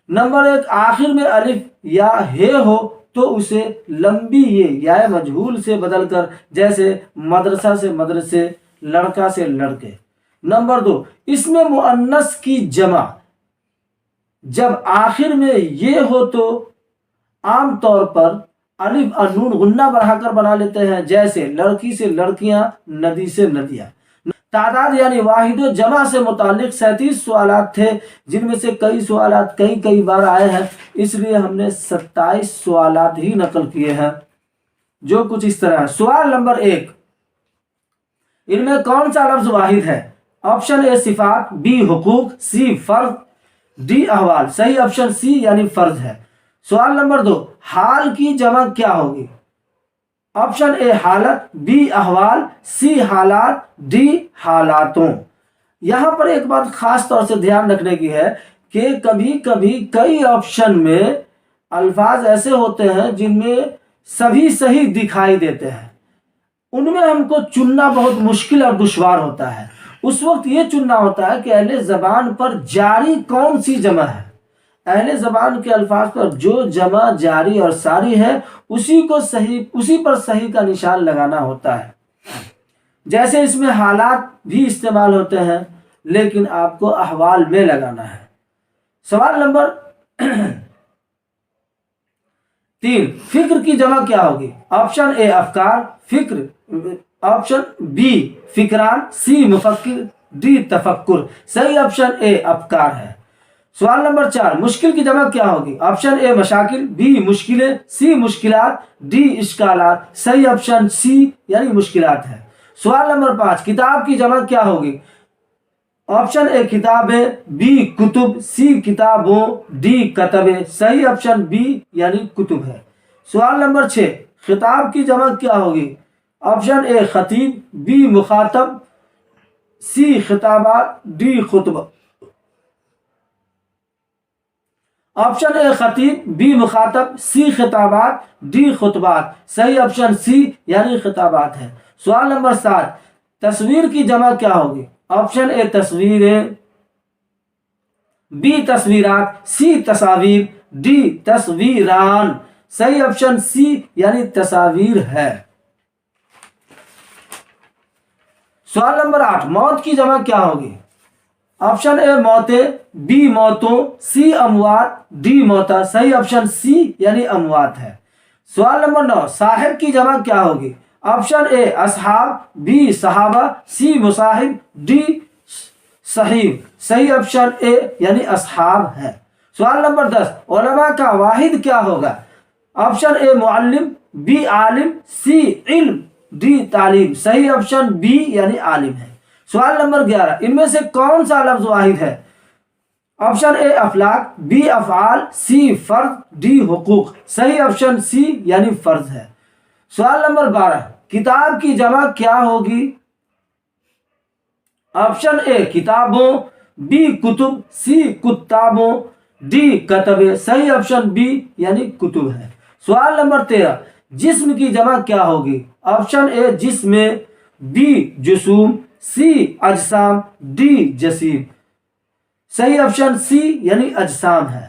نمبر 1، آخر میں الف یا ہے ہو تو اسے لمبی یہ یا مجہول سے بدل کر، جیسے مدرسہ سے مدرسے، لڑکا سے لڑکے۔ نمبر 2، اسم مؤنث کی جمع جب آخر میں یہ ہو تو عام طور پر الف اور نون غنہ بڑھا کر بنا لیتے ہیں، جیسے لڑکی سے لڑکیاں، ندی سے ندیاں۔ تعداد یعنی واحد و جمع سے متعلق 37 سوالات تھے، جن میں سے کئی سوالات کئی بار آئے ہیں، اس لیے ہم نے 27 سوالات ہی نقل کیے ہیں، جو کچھ اس طرح ہے۔ سوال نمبر 1، ان میں کون سا لفظ واحد ہے؟ آپشن اے صفات، بی حقوق، سی فرض، ڈی احوال۔ صحیح آپشن سی یعنی فرض ہے۔ سوال نمبر 2، حال کی جمع کیا ہوگی؟ آپشن اے حالت، بی احوال، سی حالات، ڈی حالاتوں۔ یہاں پر ایک بات خاص طور سے دھیان رکھنے کی ہے کہ کبھی کبھی کئی آپشن میں الفاظ ایسے ہوتے ہیں جن میں سبھی صحیح دکھائی دیتے ہیں، ان میں ہم کو چننا بہت مشکل اور دشوار ہوتا ہے۔ اس وقت یہ چننا ہوتا ہے کہ اہل زبان پر جاری کون سی جمع ہے۔ اہل زبان کے الفاظ پر جو جمع جاری اور ساری ہے، اسی پر صحیح کا نشان لگانا ہوتا ہے۔ جیسے اس میں حالات بھی استعمال ہوتے ہیں، لیکن آپ کو احوال میں لگانا ہے۔ سوال نمبر 3 فکر کی جمع کیا ہوگی؟ آپشن اے افکار فکر، آپشن بی فکران، سی مفکر، ڈی تفکر۔ صحیح آپشن اے افکار ہے۔ سوال نمبر 4 مشکل کی جمع کیا ہوگی؟ آپشن اے مشاکل، بی مشکلیں، سی مشکلات، ڈی اشکالات۔ صحیح آپشن سی یعنی مشکلات ہے۔ سوال نمبر 5 کتاب کی جمع کیا ہوگی؟ آپشن اے کتابیں، بی کتب، سی کتابوں، ڈی کتبیں۔ صحیح آپشن بی یعنی کتب ہے۔ سوال نمبر 6 خطاب کی جمع کیا ہوگی؟ آپشن اے خطیب، بی مخاطب، سی خطابات، ڈی خطبہ۔ آپشن اے خطیب، بی مخاطب، سی خطابات، ڈی خطبات۔ صحیح آپشن سی یعنی خطابات ہے۔ سوال نمبر 7 تصویر کی جمع کیا ہوگی؟ آپشن اے تصویریں، بی تصویرات، سی تصاویر، ڈی تصویران۔ صحیح آپشن سی یعنی تصاویر ہے۔ سوال نمبر 8 موت کی جمع کیا ہوگی؟ آپشن اے موتیں، بی موتوں، سی اموات، ڈی موتا۔ صحیح آپشن سی یعنی اموات ہے۔ سوال نمبر 9 صاحب کی جمع کیا ہوگی؟ آپشن اے اصحاب، بی صحابہ، سی مصاحب، ڈی صحیب۔ صحیح آپشن اے یعنی اصحاب ہے۔ سوال نمبر 10 علماء کا واحد کیا ہوگا؟ آپشن اے معلم، بی عالم، سی علم، ڈی تعلیم۔ صحیح آپشن بی یعنی عالم ہے۔ سوال نمبر 11 ان میں سے کون سا لفظ واحد ہے؟ آپشن اے افلاک، بی افعال، سی فرض، ڈی حقوق۔ صحیح آپشن سی یعنی فرض ہے۔ سوال نمبر 12 کتاب کی جمع کیا ہوگی؟ آپشن اے کتابوں، بی کتب، سی کتابوں، ڈی کتبیں۔ صحیح آپشن بی یعنی کتب ہے۔ سوال نمبر 13 جسم کی جمع کیا ہوگی؟ آپشن اے جسم، بی جسوم، سی اجسام، ڈی جسیم۔ صحیح آپشن سی یعنی اجسام ہے۔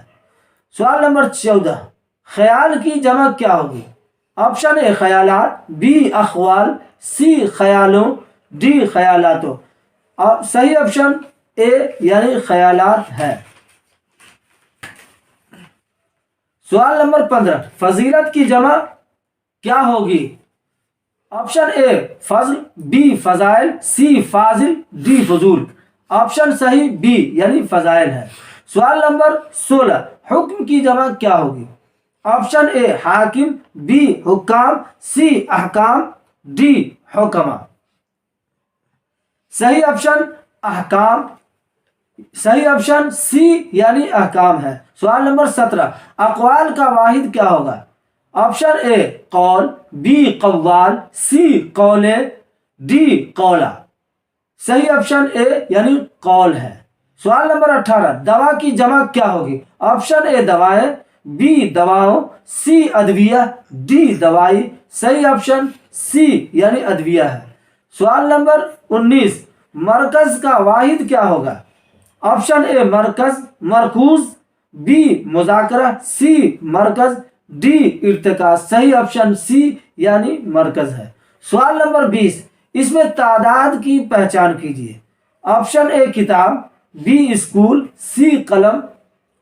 سوال نمبر 14 خیال کی جمع کیا ہوگی؟ آپشن اے خیالات، بی اخوال، سی خیالوں، ڈی خیالاتوں۔ صحیح آپشن اے یعنی خیالات ہے۔ سوال نمبر 15 فضیلت کی جمع کیا ہوگی؟ آپشن اے فضل، بی فضائل، سی فاضل، ڈی فضول۔ آپشن صحیح بی یعنی فضائل ہے۔ سوال نمبر 16 حکم کی جمع کیا ہوگی؟ آپشن اے حاکم، بی حکام، سی احکام، ڈی حکمہ۔ صحیح آپشن احکام، صحیح آپشن سی یعنی احکام ہے۔ سوال نمبر 17 اقوال کا واحد کیا ہوگا؟ آپشن اے قول، بی قوال، سی قولے، ڈی قولہ۔ صحیح آپشن اے یعنی قول ہے۔ سوال نمبر 18 دوا کی جمع کیا ہوگی؟ آپشن اے دوائیں، بی دواؤں، سی ادویہ، ڈی دوائی۔ صحیح آپشن سی یعنی ادویہ ہے۔ سوال نمبر 19 مرکز کا واحد کیا ہوگا؟ آپشن اے مرکز، مرکوز، بی مذاکرہ، سی مرکز، ڈی ارتکاز۔ صحیح آپشن سی یعنی مرکز ہے۔ سوال نمبر 20 اس میں تعداد کی پہچان کیجیے۔ آپشن اے کتاب، بی اسکول، سی قلم،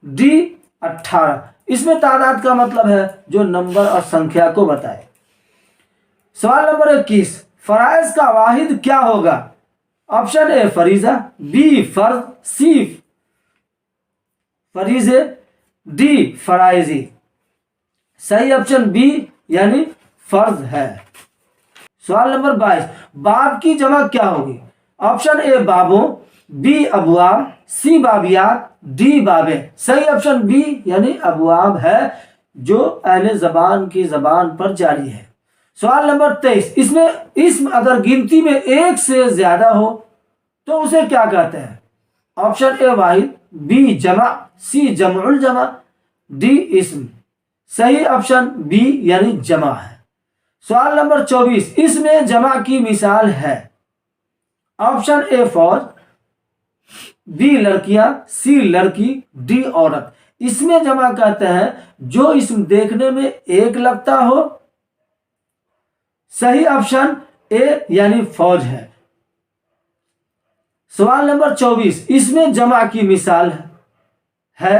ڈی 18۔ اس میں تعداد کا مطلب ہے جو نمبر اور سنکھیا کو بتائے۔ سوال نمبر 21 فرائض کا واحد کیا ہوگا؟ آپشن اے فریضہ، بی فرض، سی فریضے، ڈی فرائضی۔ صحیح آپشن بی یعنی فرض ہے۔ سوال نمبر 22 باب کی جمع کیا ہوگی؟ آپشن اے بابوں، بی ابواب، سی بابیات، ڈی بابیں۔ صحیح آپشن بی یعنی ابواب ہے جو اہل زبان کی زبان پر جاری ہے۔ سوال نمبر 23 اس میں اسم اگر گنتی میں ایک سے زیادہ ہو تو اسے کیا کہتے ہیں؟ آپشن اے واحد، بی جمع، سی جمع الجمع، ڈی اسم۔ صحیح آپشن بی یعنی جمع ہے۔ سوال نمبر 24 اس میں جمع کی مثال ہے۔ آپشن اے فوج، بی لڑکیاں، سی لڑکی، ڈی عورت۔ اس میں جمع کہتے ہیں جو اسم دیکھنے میں ایک لگتا ہو۔ صحیح آپشن اے یعنی فوج ہے۔ سوال نمبر 24 اس میں جمع کی مثال ہے۔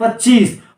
25,